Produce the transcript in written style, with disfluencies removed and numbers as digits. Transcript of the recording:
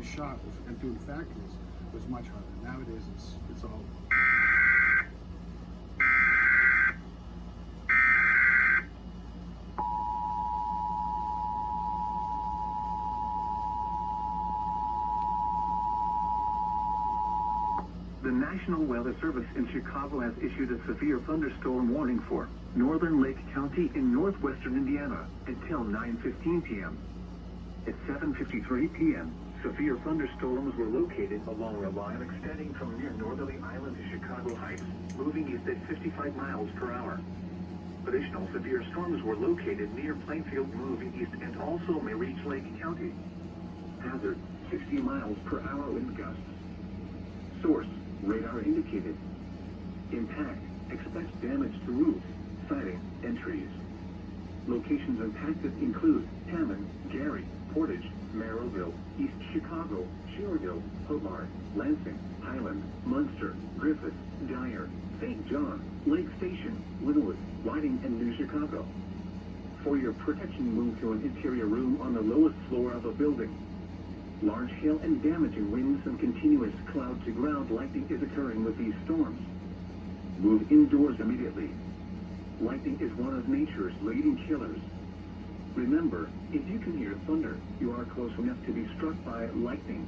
shot and through the factories was much harder. Nowadays, it's all. The National Weather Service in Chicago has issued a severe thunderstorm warning for northern Lake County in northwestern Indiana until 9:15 p.m. At 7:53 p.m., severe thunderstorms were located along a line extending from near Northerly Island to Chicago Heights, moving east at 55 miles per hour. Additional severe storms were located near Plainfield, moving east, and also may reach Lake County. Hazard, 60 miles per hour wind gusts. Source, radar indicated. Impact, expects damage to roofs, siding, and trees. Locations impacted include Hammond, Gary, Portage, Merrillville, East Chicago, Sherrville, Hobart, Lansing, Highland, Munster, Griffith, Dyer, St. John, Lake Station, Linwood, Whiting, and New Chicago. For your protection, move to an interior room on the lowest floor of a building. Large hail and damaging winds and continuous cloud-to-ground lightning is occurring with these storms. Move indoors immediately. Lightning is one of nature's leading killers. Remember, if you can hear thunder, you are close enough to be struck by lightning.